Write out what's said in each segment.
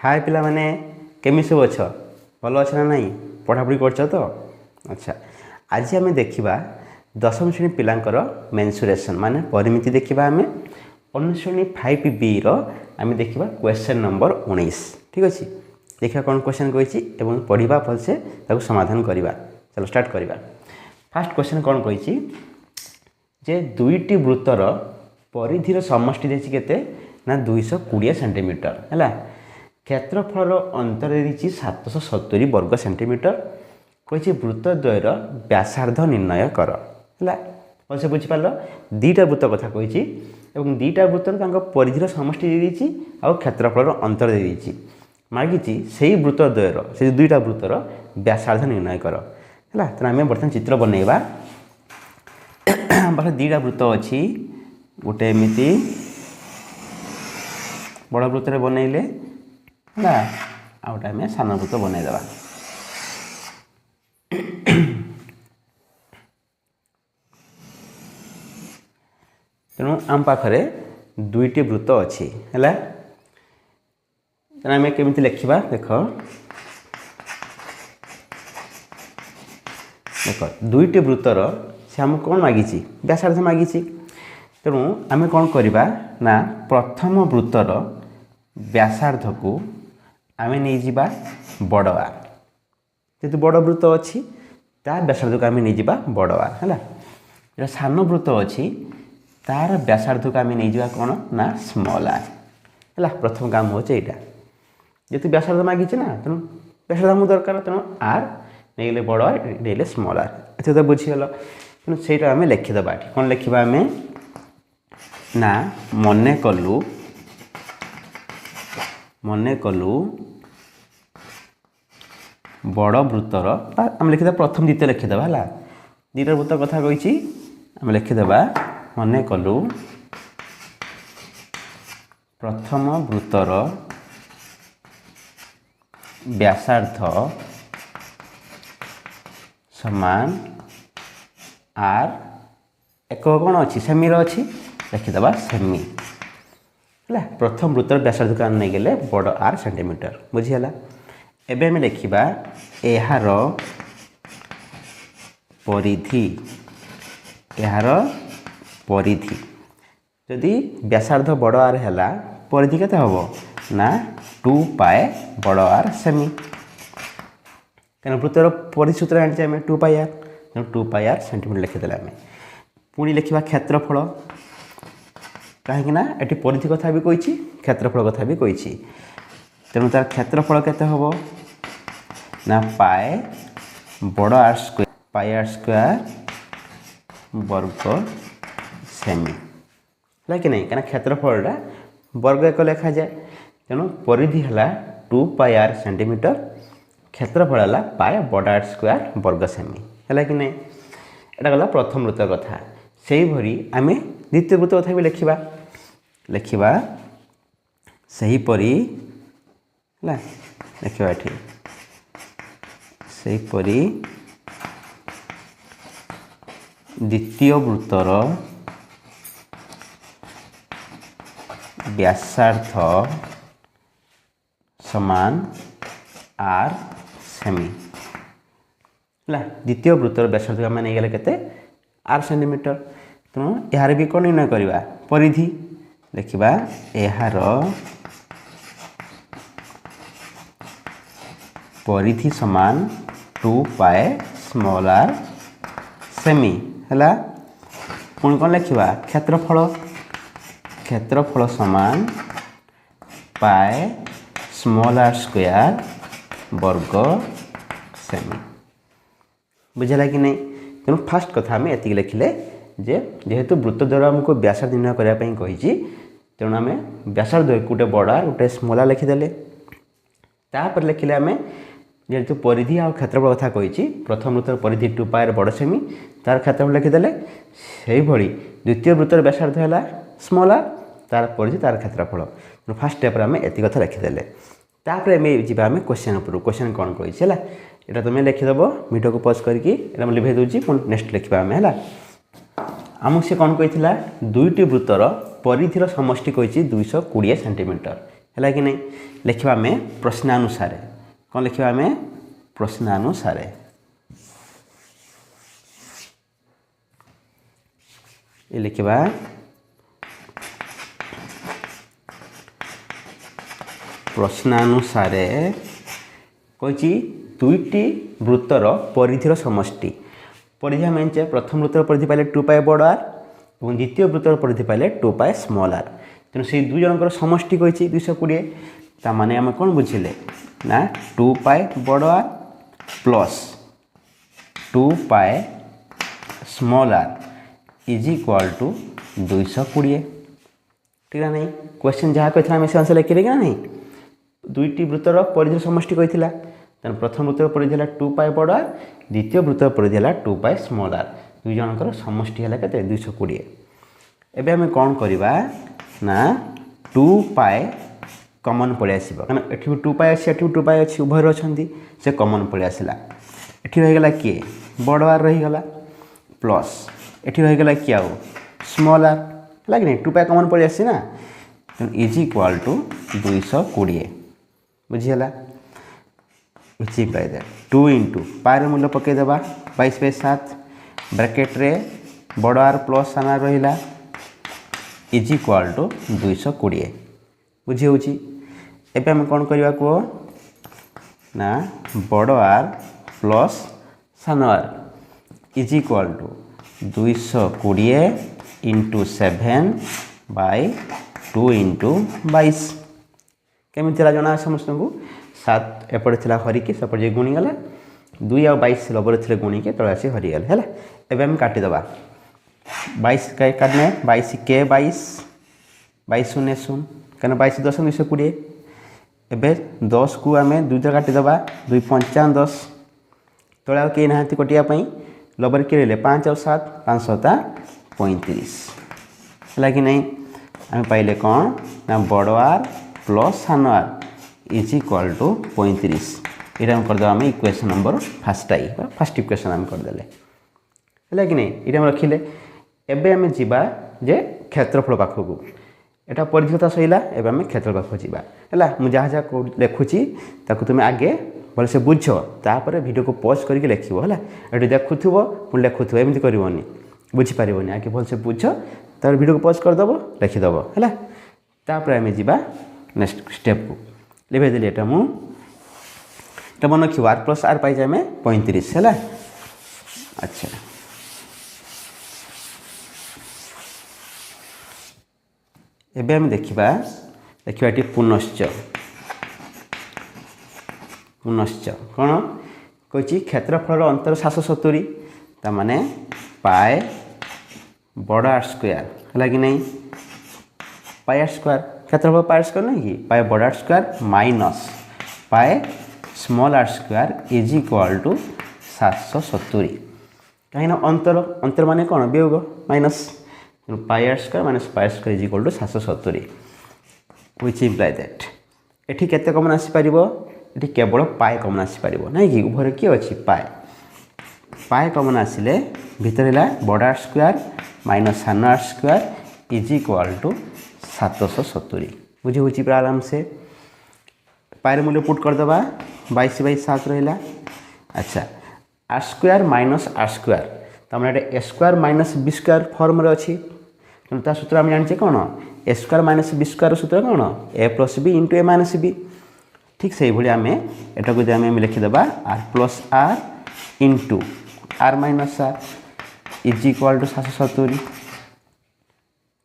हाय पिला माने केमी सब अच्छ भल अच्छे ना नहीं पढ़ापढ़ी कर तो अच्छा। आज आम देखा दशम श्रेणी पिलांकर मेन्सुरेशन माने परिमिति देखा आम अनुश्रेणी 5B आम देखा क्वेश्चन नंबर 19 ठीक अच्छे। देखा कौन क्वेश्चन कही पढ़ा भलसे समाधान करवा। चलो स्टार्ट करवा। फास्ट क्वेश्चन कौन कही जे दुईटी वृत्तर परिधिर समष्टि देछि केते ना 220 सेंटीमीटर है। क्षेत्रफल अंतर देछि 770 वर्ग सेंटीमीटर। कही वृत्तद्वयर व्यासार्ध निर्णय कर है। भलसे बुझिपार दीटा वृत्त कथा कही दीटा वृत्तर परिधिर समष्टि देछि आ क्षेत्रफल अंतर देछि मागिछि सेही वृत्तद्वयर से दुईटा वृत्तर व्यासार्ध निर्णय कर है। तो आम बर्तमान चित्र बनैबा पाखे दीटा वृत्त अच्छी गोटे एमती बड़ वृत्त बनइले है आ गोटे आम सान वृत्त बनईदेवा। तेणु आम पाखरे दुईटी वृत्त अच्छी है। आम केमिति लिखा देख देख दुईटी वृत्तर से आम कौन मागिछि व्यासार्ध मागिछि। तेणु आम कौन करवा ना प्रथम वृत्तर व्यासार्ध को आम नहीं जा बड़ आ जेहेतु बड़ वृत्त अच्छी तार व्यासार्ध को आम नहीं जा बड़ आ है। जो सान वृत्त अच्छी तार व्यासार्ध को आम नहीं जा कौन ना स्मॉल आ है। प्रथम काम हो जेहेतु व्यासार्ध मागिछि ना तेणु व्यासार्ध आमको दरकार तेणु आर नहीं बड़ आर नहीं स्मॉल आर एत तो बुझीगल। तेणु से आम लिखिदेवा कौन लिखा आम ना मने कलु बड़ वृत्तर आम लिखिदे प्रथम द्वितीय लिखिदेवा है। दुईटा वृत्त कथा कही आम लिखिदेवा मने कलु प्रथम वृत्तर व्यासार्ध समान आर एक कौन अच्छी सेमीर अच्छी लिखिदेवा सेमी है। प्रथम वृत्तर व्यासार्ध को नहीं गले बड़ आर सेंटीमीटर बुझीगला। एबे हमें लिखा यार परिधि जदि व्यासार्ध बड़ आर है परिधि केते हबो ना 2 पाए बड़ आर सेमी क्या वृत्तर परिधि सूत्र आनी आम 2 पाए आर 2 पाए आर सेंटीमीटर लिखिदेला आम। पुणी लिखा क्षेत्रफल कहीं ये परिधि कथा भी कही क्षेत्रफल कथा भी कही तेणु तार क्षेत्रफल केते हबो ना पाए बड़ आर स्क्वायर पाए आर स्क्वायर वर्ग सेमी है कि नहीं क्या क्षेत्रफलटा वर्ग एक लिखा जाए तेणु परिधि है 2 पाए आर सेंटीमीटर क्षेत्रफल है पाए बड़ आर स्क्वायर वर्ग सेमी है कि नहीं। यहाँ गला प्रथम वृत्त कथा से भरी आम द्वितीय वृत्त कथा भी लिखा सहीपरी लिखा ये सहीपरी द्वितीय वृत्तर व्यासार्ध समान आर सेमी है। द्वितीय वृत्तर व्यासार्ध आम नहीं गले केते आर सेंटीमीटर तेणु यार भी कौन निर्णय करवा परिधि लिखा यार परिधि समान 2 पाए स्मॉल आर सेमी है। पुणी कौन लिखा क्षेत्रफल समान पाए स्मॉल आर स्क्वायर वर्ग सेमी बुझेगा कि नहीं। तेणु फास्ट कथा आम एति लिखिले जेहेतु वृत्त द्वारा आमको व्यासार्ध निर्णय करने कही तेणु आम व्यासार्ध गोटे बड़ आर गोटे स्मॉल आर लिखिदेले। तापर लिखिले आम जेहेतु परिधि आ क्षेत्रफल कथा कही प्रथम वृत्तर परिधि 2 पाए बड़ सेमी तार क्षेत्रफल लिखिदेले से भली द्वितीय वृत्तर व्यासार्ध है स्मॉल आर तार परिधि तार क्षेत्रफल फास्ट स्टेप आम एति कथा लिखिदेले। तापर आम जा आम क्वेश्चन उपर क्वेश्चन कौन कही है यहाँ तुम्हें लिखिदेव वीडियो को पॉज करके लिभे दूसरी नेक्स्ट लिखा आम है। आमको सी कौन कही दुईटी वृत्तर परिधिर समष्टि कही 220 सेंटीमीटर है कि नहीं लिखा आम प्रश्नानुसार कौन लिखा आम प्रश्नानुसार ये लिखा प्रश्नानुसार कही दुईटी वृत्तर परिधिर समष्टि परिधि आम प्रथम वृत्तर परिधि पाइले 2 पाए बड़ आर और द्वितीय वृत्तर परिधि पाइले 2 पाए स्मॉल आर तेणु से दुई जनकर समष्टि कही 220 ताने आम कौन बुझिले ना 2 पाए बड़ r plus 2 pi small R is equal to 220 ठीक है नहीं क्वेश्चन जहाँ कही आम से आंसर लिखिले कि नहीं दुईटी वृत्तर परिधि समष्टि कही तेना प्रथम वृत्तर परिधि है 2 पाए बड़ आर द्वितीय वृत्तर परिधि है 2 पाए स्मॉल आर दुई जनकर समष्टि है के 220 एबे आम कौन करवा ना 2 पाए कमन पलि आस कहीं 2 पाए अच्छी 2 पाए अच्छी उभय अच्छा से कमन पलि आसला एटी रहीगला किए बड़ आर रहीगला प्लस एटी रहीगला किए आउ स्मॉल आर है कि नहीं 2 पाए कमन पलि आसी ना तेणु इज इक्वाल टू 220 बुझीगला इज बाय दैट 2 इंटू पार मूल्य पकईदेवा 22/7 ब्रैकेट रे बड़ आर प्लस सान आर रहा इज इक्वाल टू 220 बुझी हो एम कौन करवा कह ना बड़ आर प्लस सान r is equal to 220 into 7 by 2 into 22 केमी जना समस्त को 7 एपटे थी हरिकी सेपटे गुणीगला 2 आ 22 लबर थे गुणिके तले आसी हरीगले है एवं आम काटिदेवा 22 काटने 22 के 22 22 शून्य शून्य कहीं 22 10 220 एवं 10 को आम 2 काटिदेवा 2 5 10 तले आ कई ना कटियापी लबर किए रही 5 और 7 5 7 35 है कि नहीं आम पाइले कौन ना बड़ आर प्लस सान आर इज इक्वाल टू 35 ये करदे आम इक्वेशन नंबर फर्स्ट इक्वेशन आम करदे है कि नहीं ये रखिले एबे आम जीवा जे क्षेत्रफल पाखक एटा परिधता सैला एबे आम क्षेत्रफल पाखक जीवा है मुझे जहाँ जहाँ लिखुची ताकू तुम आगे भलसे बुझ तापर वीडियो को पॉज करके लिखो है ये देखुव पुणी लिखुव एमती करनी बुझीपार आगे भलसे बुझ तार वीडियो को पॉज करदेव लिखिदेव है तापर आम जीवा नेक्स्ट स्टेप को लिखेदेली एटा मुझे मन रखिए आर प्लस आर पाई आम 35 है अच्छा एबे आम देखा ये पुनश्च कौन कही क्षेत्रफल अंतर 770 ताने पाए बड़ आर स्क्वायर है कि नहीं पाए आर स्क्वायर क्षेत्रफल पाए आर स्क्वायर नहीं कि पाए बड़ R square minus pi small R square is equal to 770 कहीं अंतर अंतर माने कौन वियोग minus pi R square minus pi R square is equal to 770 which imply that एठी केते कमन आसीपर ये केवल पाए कमन आसीपर ना कि उभर किए अच्छी पाए कमन आसिले भितर है बड़ आर स्क्वायर माइनस सान R square is equal to 770 बुझे हो पूरा आराम से पाए मूल्य पुट करदे 22/7 रहा अच्छा R square minus R square तमें A square minus B square फर्म अच्छी तेनाली सूत्र आम जाने कौन A square minus B square सूत्र कौन A plus B into A minus B ठीक से भाई आम एटा को आम लिखिदेवा R plus R into R minus R is equal to 770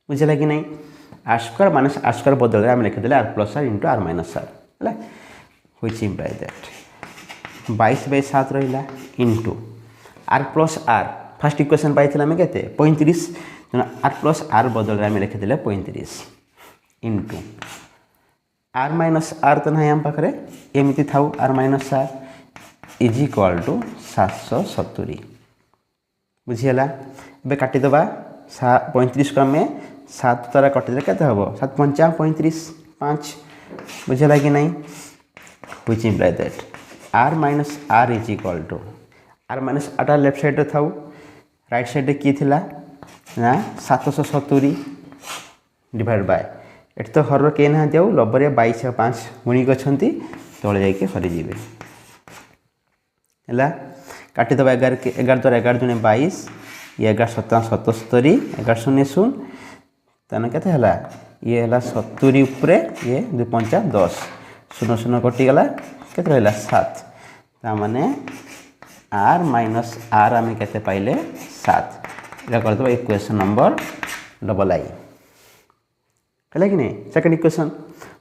बुझे कि नहीं R square minus R square बदल आम लिखिदे R plus R into R minus R है व्हिच इम्प्लाय दैट 22/7 रहा into R plus R first equation पाई आम के 35 तेना आर प्लस आर बदल आम लिखिदे 35 इंटू आर माइनस आर तो ना आम पाखे एमती थाउ R minus R is equal to 770 बुझीगला ए काटिदेवा 35 को आम 7 द्वारा कटिदे के 7 5 35 5 बुझेगा कि नहीं which imply that R minus R is equal to R minus R left side था राइट साइड किए थिला ना 770 डिवाइड बाय एट तो हर के ना आउ लबर 22 और 5 गुणिक अच्छा तले जाइए हरीजे है काटिदेव 11 द्वारा 11 दूनी 22 ये 11 7 77 11 शून्य शून्य तेना के ये है 70 उपरे ये 2 5 10 शून्य शून्य कटिगला के 7 ताने आर माइनस आर आम के पाइले 7 यहाँ करदे इक्वेशन नंबर डबल आई है कि नहीं। सेकेंड इक्वेशन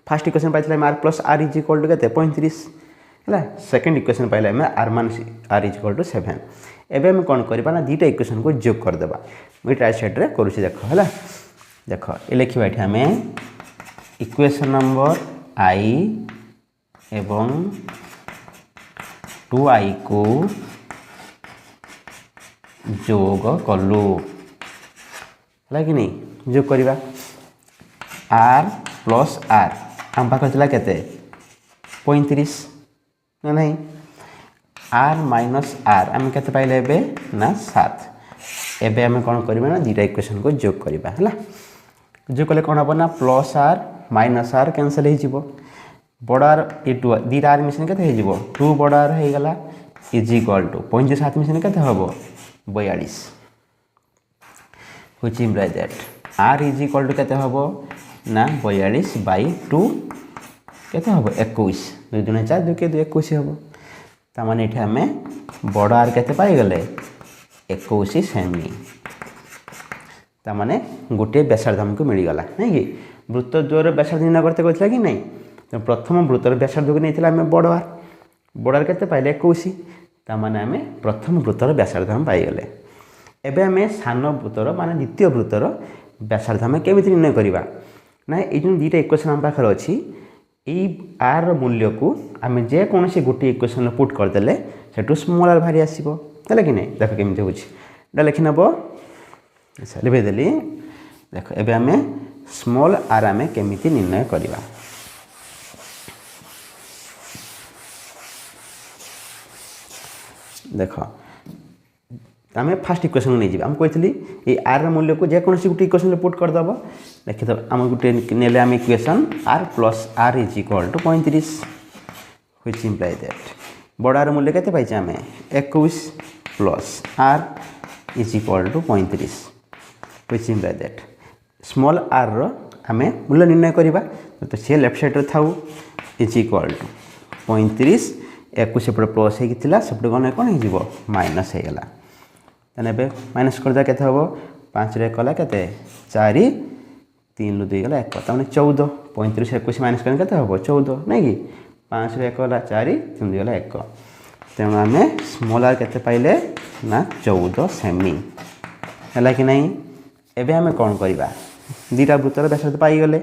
फर्स्ट इक्वेशन पाइले R plus R is equal to के 35 है। सेकेंड इक्वेशन पाइले R minus R is equal to 7 एवं आम कौन करवा ना दुईटा इक्वेशन को जोग करदे मुझे राइट साइड रे करुँच देख है देख ये लिखा ये आम इक्वेशन नंबर आई एवं 2i को जोग कलु है कि नहीं जोग करवा आर प्लस आर आम पाख के 35 ना नहीं आर माइनस आर आम के पाइले ना 7 एबे आम कौन करवा ना दुईटा इक्वेशन को जोग करवा है जो कले कौन हम ना plus R minus R cancel हो बड़ आर ये दुईटा आर मिशन के 2 बड़ आर हो गला इज इक्वल टू 35 7 मिशन के 42 which implies that R is equal to के ना 42 बाई 2 के 21 2 दूनी 4 2 के 2 21 हम ताने ये आम बड़ आर के पाईगले 21 सेमी ताने गोटे व्यासार्ध आमको मिलगला नहीं कि वृत्त द्वयर व्यासार्ध निर्णय करते कहला कि नहीं तो प्रथम वृत्तर व्यासार्ध को नहीं आम बड़ आर के पाइले 21 ताने आम प्रथम वृत्तर व्यासार्ध आम पाईगले एबे आम सान वृत्तर माने द्वितीय वृत्तर व्यासार्ध आम केमिति निर्णय करवा ना ये जो दुईटा इक्वेशन आम पाखे अच्छी यही आर मूल्य को आम जेकोसी गोटे इक्वेशन पुट करदे से स्मॉल आर बाहरी आसो है कि नहीं देख केमी हो लिखि नब लिखदेली देख एबे आम स्मॉल आर आम केमिति निर्णय करवा देख आम फास्ट इक्वेशन को नहीं आम कही ये आर मूल्य को जेकोसी गोटे इक्वेशन पुट करदेव देखिए आम गोटे ने आम equation R plus R is equal to 35 which imply that बड़ आर मूल्य के पाइचे आम 21 plus R is equal to 35 which imply that small R रो आम मूल्य निर्णय करवा तो सी लेफ्ट साइड थाउ इज इक्वल टू 35 21 सेपटे प्लस होता सेपटे गने कौन हो माइनस होगला तेने माइनस करदे के 5 रे कला के 4 3 2 गला 1 तमें 14 35 21 माइनस करने के 14 नहीं कि 5 रे 1 गला 4 3 2 गला 1 तेणु आम स्मॉल आर के पाइले ना 14 सेमी है कि नहीं। एबे आम कौन करवा दुईटा वृत्तर व्यासार्ध पाईगले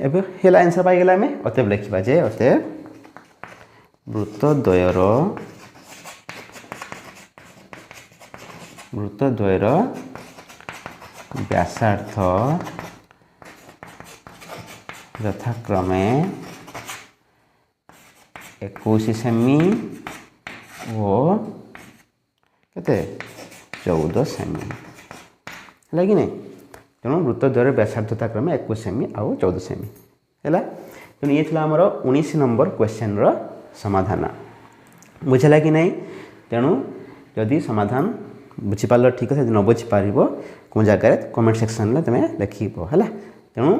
एबे हेला आंसर पाईगला आम अतएव लिखा जे अतएव वृत्तद्वयर व्यासार्ध यथाक्रमे 21 सेमी और केते 14 सेमी है कि नहीं तेणु वृत्तद्वयर व्यासार्ध यथाक्रमे 21 सेमी आउ 14 सेमी है तेणु ये आमर 19 नंबर क्वेश्चन रो समाधान बुझेगा कि नहीं। तेणु जदि समाधान बुझीपार ठीक है न बुझीपार कौन जगह कमेंट सेक्शन में तुम्हें लिखो है तेणु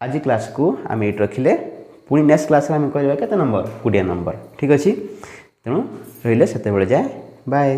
आज क्लास को आम ये रखिले पुणी नेक्स्ट क्लास आम करवा के नंबर 20 नंबर ठीक अच्छे तेणु रही से जाए बाय।